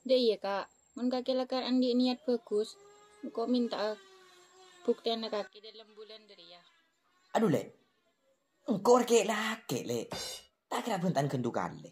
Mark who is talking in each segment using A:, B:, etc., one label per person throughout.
A: Deh iya kak, mun kakek lakan andi niat bagus, kok minta bukti anak kaki dalam bulan dari ya.
B: Aduh le, engkau kek laki le, tak kira bentan kendukan le.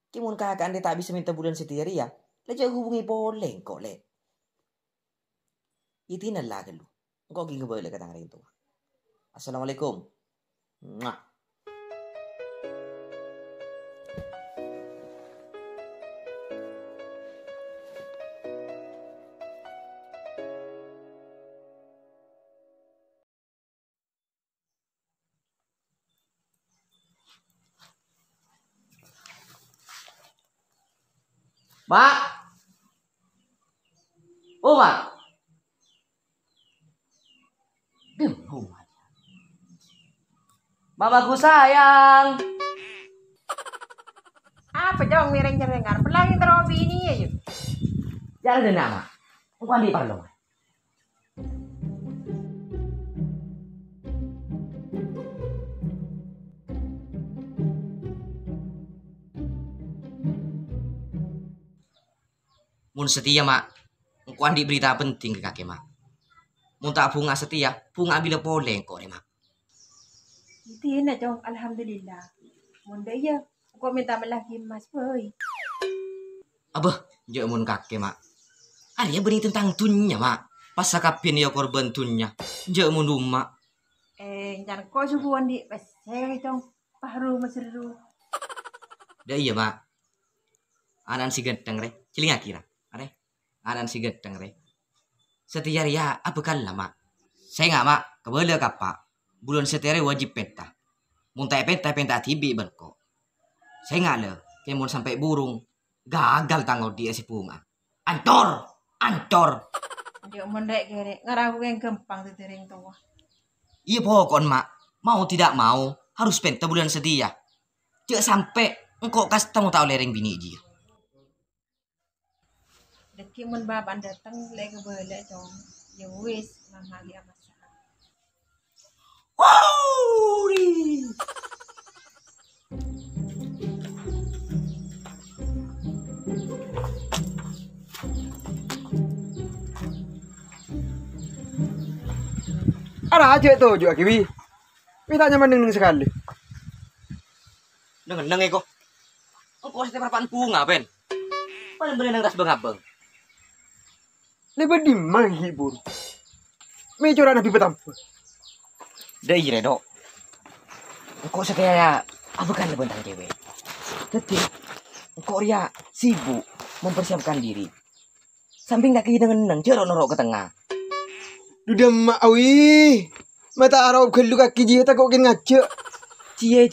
B: Kimun kakak anda tak bisa minta bulan setiap ya, le jangan hubungi boleh engkau le. Itinan lah lu, engkau gini boleh kata hari itu. Assalamualaikum. Mwah. Mak. Oh, Mak. Mamaku sayang.
C: Apa dong mireng-jerengan? Pelangin terobi ini ya yuk.
B: Jangan ada nama. Engkau andi parlo. Mun setia mak, engkau andi berita penting ke kakek mak. Mun tak bunga setia, bunga bila boleh engkau mak.
C: Itu na dong, alhamdulillah. Munda ya, kok minta melaki mas boy.
B: Abah, jauh mun kakek mak. Arya benih tentang tunnya mak. Pas sakapin ya korban tunnya. Jauh mun rumah.
C: Jangan kau subuhan di pesek dong. Paharu maseru.
B: Dah iya mak. Anan si gedeng re. Ciling akira. Are. Anan si gedeng re. Setia ya apa kalah mak. Saya nggak mak. Kebala kapak. Bulan setia wajib penta. Muntai penta tibi berko. Saya nggak le. Kayak mau sampai burung. Gagal tanggal dia si bunga. Antor.
C: Dia mundek kere. Ngaragu yang gampang tuh tering tua.
B: Iya pokok mak. Mau tidak mau. Harus penta bulan setia. Jangan sampai engkau kasih tahu tak lereng bini dia.
C: Deki mun baban datang lagi bela dong. Ya wis, mama dia masak.
B: Wow.
D: Ada aja tuh juga kiwi. Mintanya mending sekali.
B: Neng eko. Engkau setiap apaan bunga pen. Paling bener neng ras bengabeng.
D: Lebih di menghibur. Mecoran nabi betampu.
B: Dah iya dok. Engkau setia apa kan bentang cewek. Tapi engkau ria sibuk mempersiapkan diri. Samping kaki dengan neng cerok norok ke tengah.
D: Dudah mak awi. Mata arau kelu kaki dia tak kok ngajak.
B: Cie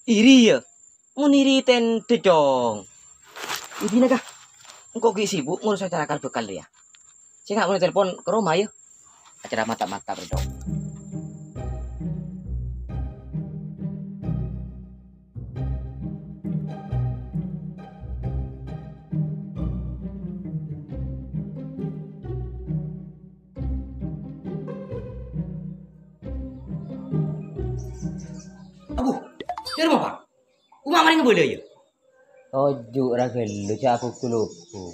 B: iri ya. Mun iri ten dong. Ini naga. Engkau gak sibuk ngurus acara akal bekal ya. Saya nggak mau telepon ke rumah ya. Acara mata-mata berdong. Abu, dari apa? Umah mana boleh ya?
E: Ojo ragel lu aku kulupu.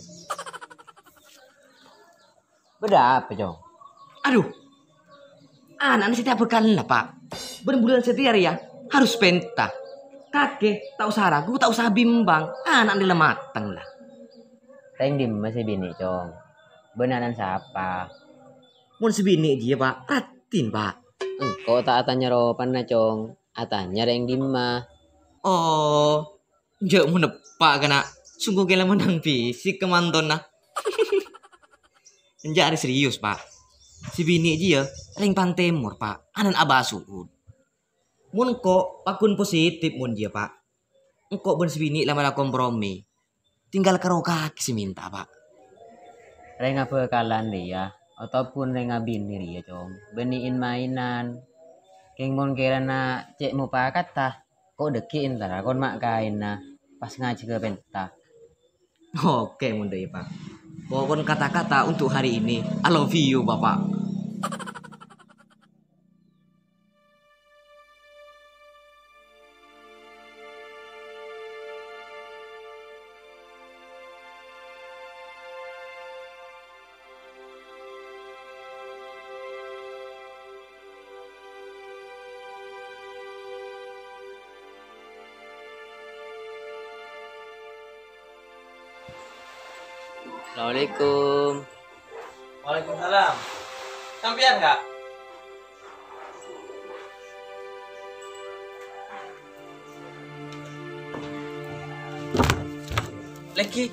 E: Beda apa jong?
B: Aduh, anak setiap bekal lah pak. Berbulan setiap ya harus penta. Kakek tak usah ragu, tak usah bimbang. Anak dia matang lah.
E: Teng di masih bini jong. Benaran siapa?
B: Mun sebini dia pak, ratin pak.
E: Engkau tak atanya ropan na jong. Atanya reng dimah.
B: Oh, jauh mun pak kena. Sungguh kela menang fisik kemanton nah. Enjak ada serius pak. Si bini dia ring pantemur pak. Anan abah suhud. Mun kok pakun positif mun dia pak. Engkau ben si bini lama kompromi. Tinggal karo kaki si minta pak.
E: Reng apa kalan dia. Ataupun reng bini dia jong. Beniin mainan. Keng mon kira na cek mo pa kata. Kok dekiin tara kon mak kain na. Pas ngaji ke penta.
B: Oke mun deh pak. Pokoknya kata-kata untuk hari ini. I love you bapak.
E: Assalamualaikum.
F: Waalaikumsalam. Sampean Kak? Lagi.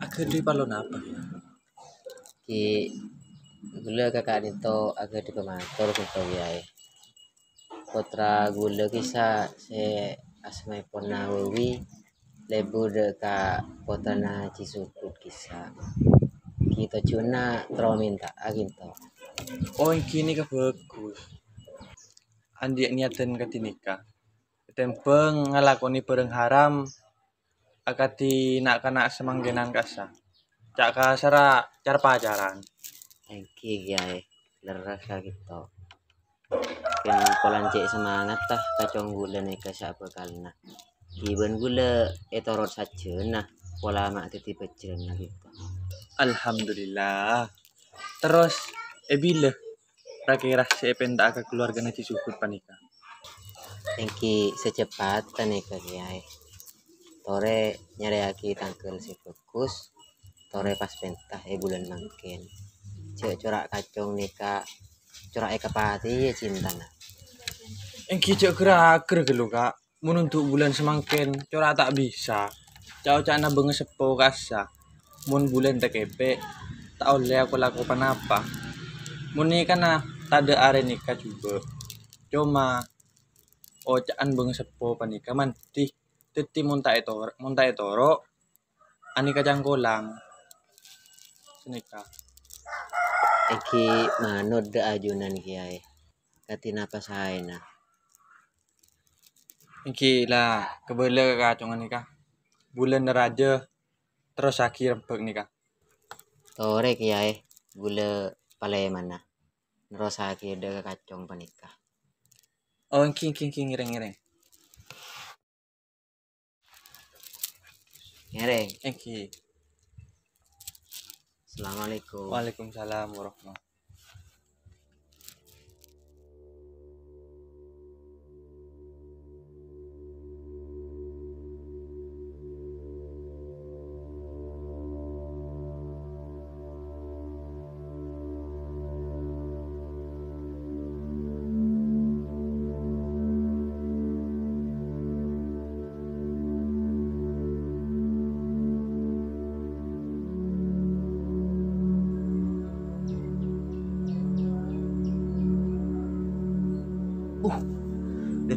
F: Agak di palon apa?
E: Ki gula kakak dito agak di pemator kito yai. Potra gula kisa se asmai pona wewi lebu de ka potra na cisukut kisa. Kita cuna tro minta aginto.
F: Oh, yang kini ka bagus. Andi niatan katinika. Tempeng ngalakoni bareng haram akati nak kana semanggenan kasa. Cak kasara cara pacaran.
E: Engki yai lerasa gitu. Ken polan cek semangat tah kacong gula nih ke siapa kalna. Kiban gula etorot saja nah pola mak titi pecel nah gitu.
F: Alhamdulillah. Terus bila rakira sependa ke keluarga na Cisukut panika.
E: Engki secepatan nih ke yai. Tore nyari aki tangkel si fokus. Tore pas pentah bulan mangkin. Cek corak kacong nika corak eka pati ya cinta nah.
F: Engki cek kera gelu kak. Menuntuk bulan semangkin corak tak bisa. Cau cana benges sepo kasa. Mun bulan tak kepe. Tak oleh aku lakukan apa. Mun ni kana tak ada are nikah juga. Cuma ocaan benges sepo panika manti. Teti muntai toro. Ani kacang kolang. Senika.
E: Engki manut de ajunan kiai. Katina pasaina.
F: Iki lah kebele kacungan nikah. Bulan raja terus akhir rempek nikah.
E: Tore kiai gula palai mana. Nerosa ki de kacong panika.
F: Oh king ngireng.
E: Ngereng.
F: Iki.
E: Assalamualaikum.
F: Waalaikumsalam warahmatullahi.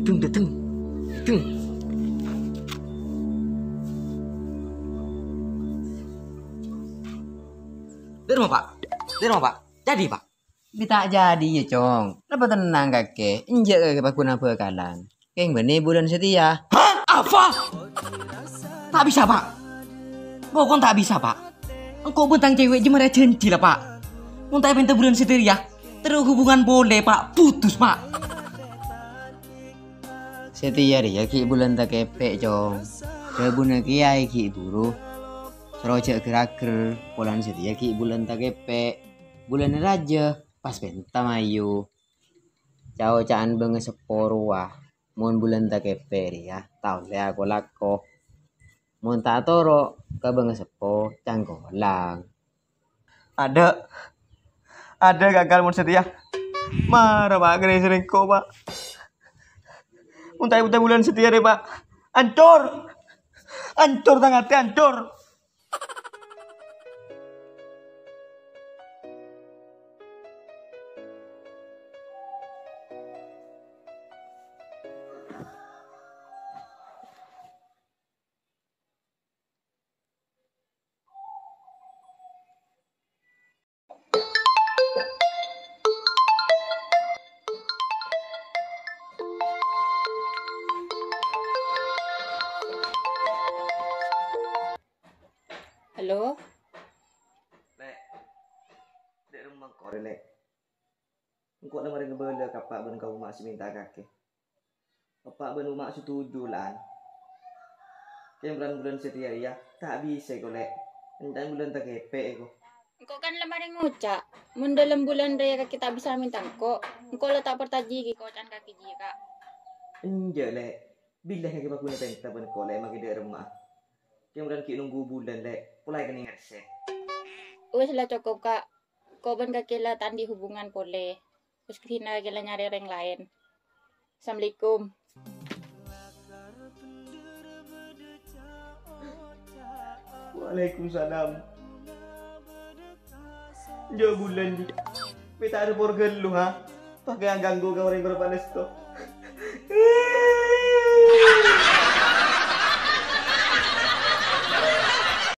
B: Dateng. Dari mana pak? Jadi pak?
E: Tak jadi ya cong. Kenapa tenang kakek? Injak kakek pakuna bekalan. Keng benih bulan setia.
B: Apa? Tak bisa pak. Pokoknya tak bisa pak. Engkau bentang cewek jemara janji lah pak. Muntah pintu bulan setia. Terus hubungan boleh pak. Putus pak.
E: Setia dia ki bulan tak kepek cong. Rebuna kiai ki buru. Serojak gerak-ger. Polan setia ki bulan tak kepek. Bulan raja. Pas benta mayu. Cao caan benges seporua. Mun bulan tak kepek dia. Tau le aku lako. Mun tak toro. Ka benges sepo. Canggolang.
F: Ada gagal mun setia. Marah pak sering kok pak. Untai bulan setia deh pak. Ancur tangan hancur.
A: Halo?
B: Lek. Dek rumah kau lek. Engkau nama dengan bela kapak ben kau mak minta kaki. Kapak ben mak setuju lah. Bulan setia ya. Tak bisa kau lek. Entah bulan tak kepek kau.
A: Engkau kan lemari ngucak. Mun dalam bulan raya kita bisa minta engkau. Engkau letak pertaji kau can kaki jika.
B: Enje lek. Bila kaki aku ni penta pun kau lek magi dia rumah. Kemudian ki nunggu bulan lek. Pulai kena ingat se.
A: Wes lah cukup kak. Kau ben kakila tandi hubungan boleh. Terus kena kakila nyari orang lain. Assalamualaikum.
B: Waalaikumsalam. Jo bulan di. Beta ada borgel lu ha. Pakai yang ganggu kau orang berpanas tu.